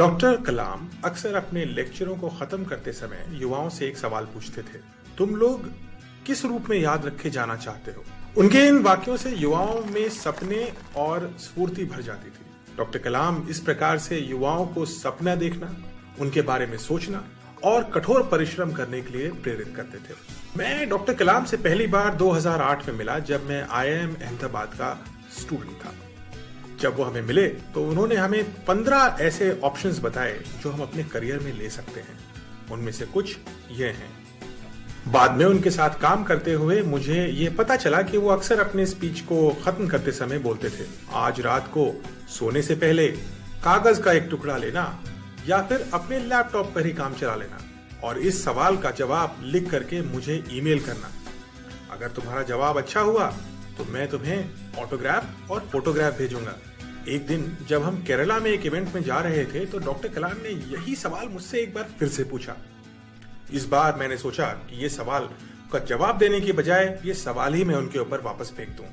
Doctor कलाम अक्सर अपने लेक्चरों को खत्म करते समय युवाओं से एक सवाल पूछते थे, तुम लोग किस रूप में याद रखे जाना चाहते हो। उनके इन वाक्यों से युवाओं में सपने और स्फूर्ति भर जाती थी। डॉक्टर कलाम इस प्रकार से युवाओं को सपना देखना, उनके बारे में सोचना और कठोर परिश्रम करने के लिए प्रेरित करते थे। मैं डॉक्टर कलाम से पहली बार 2008 में मिला, जब मैं IIM अहमदाबाद का स्टूडेंट था। जब वो हमें मिले तो उन्होंने हमें 15 ऐसे ऑप्शंस बताए जो हम अपने करियर में ले सकते हैं। उनमें से कुछ ये हैं। बाद में उनके साथ काम करते हुए मुझे ये पता चला कि वो अक्सर अपने स्पीच को खत्म करते समय बोलते थे, आज रात को सोने से पहले कागज का एक टुकड़ा लेना या फिर अपने लैपटॉप पर ही काम चला लेना और इस सवाल का जवाब लिख करके मुझे ईमेल करना। अगर तुम्हारा जवाब अच्छा हुआ तो मैं तुम्हें ऑटोग्राफ और फोटोग्राफ भेजूंगा। एक दिन जब हम केरला में एक इवेंट में जा रहे थे तो डॉक्टर कलाम ने यही सवाल मुझसे एक बार फिर से पूछा। इस बार मैंने सोचा कि ये सवाल का जवाब देने की बजाय ये सवाल ही मैं उनके ऊपर वापस फेंक दूं।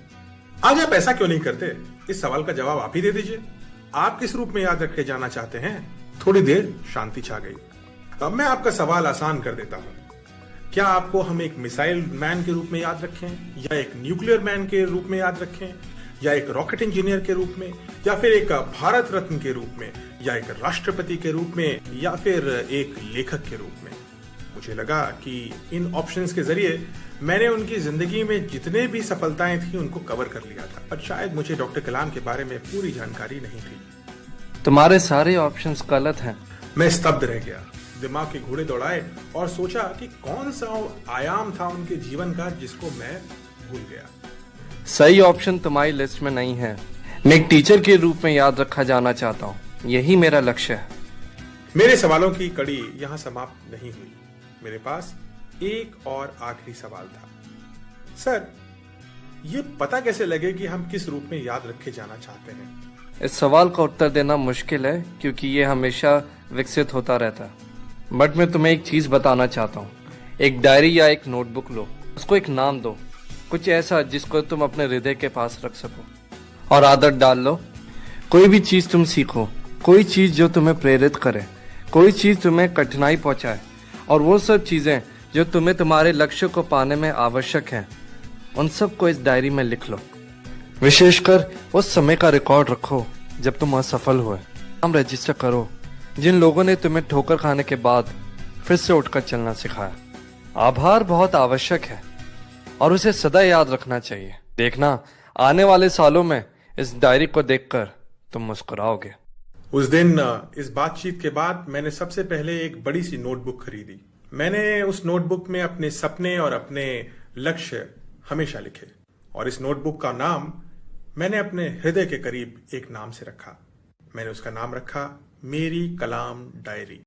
आज आप ऐसा क्यों नहीं करते? इस सवाल का जवाब आप ही दे दीजिए। आप किस रूप में याद रखे जाना चाहते हैं? थोड़ी देर शांति छा गई। अब मैं आपका सवाल आसान कर देता हूं। क्या आपको हम एक मिसाइल मैन के रूप में याद रखें, या एक न्यूक्लियर मैन के रूप में याद रखें, या एक रॉकेट इंजीनियर के रूप में, या फिर एक भारत रत्न के रूप में, या एक राष्ट्रपति के रूप में, या फिर एक लेखक के रूप में? मुझे लगा कि इन ऑप्शंस के जरिए मैंने उनकी जिंदगी में जितने भी सफलताएं थी उनको कवर कर लिया था, पर शायद मुझे डॉक्टर कलाम के बारे में पूरी जानकारी नहीं थी। तुम्हारे सारे ऑप्शंस गलत हैं। मैं स्तब्ध रह गया, दिमाग के घोड़े दौड़ाए और सोचा कि कौन सा आयाम था उनके जीवन का जिसको मैं भूल गया। सही ऑप्शन तुम्हारी लिस्ट में नहीं है। मैं एक टीचर के रूप में याद रखा जाना चाहता हूँ, यही मेरा लक्ष्य है। मेरे सवालों की कड़ी यहाँ समाप्त नहीं हुई। मेरे पास एक और आखिरी सवाल था। सर, ये पता कैसे लगे कि हम किस रूप में याद रखे जाना चाहते हैं? इस सवाल का उत्तर देना मुश्किल है क्योंकि ये हमेशा विकसित होता रहता है। बट मैं तुम्हें एक चीज बताना चाहता हूँ। एक डायरी या एक नोटबुक लो, उसको एक नाम दो, कुछ ऐसा जिसको तुम अपने हृदय के पास रख सको, और आदत डाल लो। कोई भी चीज तुम सीखो, कोई चीज जो तुम्हें प्रेरित करे, कोई चीज तुम्हें कठिनाई पहुंचाए, और वो सब चीजें जो तुम्हें तुम्हारे लक्ष्य को पाने में आवश्यक हैं, उन सब को इस डायरी में लिख लो। विशेषकर उस समय का रिकॉर्ड रखो जब तुम असफल हुए। नाम रजिस्टर करो जिन लोगों ने तुम्हें ठोकर खाने के बाद फिर से उठकर चलना सिखाया। आभार बहुत आवश्यक है और उसे सदा याद रखना चाहिए। देखना, आने वाले सालों में इस डायरी को देखकर तुम मुस्कुराओगे। उस दिन इस बातचीत के बाद मैंने सबसे पहले एक बड़ी सी नोटबुक खरीदी। मैंने उस नोटबुक में अपने सपने और अपने लक्ष्य हमेशा लिखे, और इस नोटबुक का नाम मैंने अपने हृदय के करीब एक नाम से रखा। मैंने उसका नाम रखा मेरी कलाम डायरी।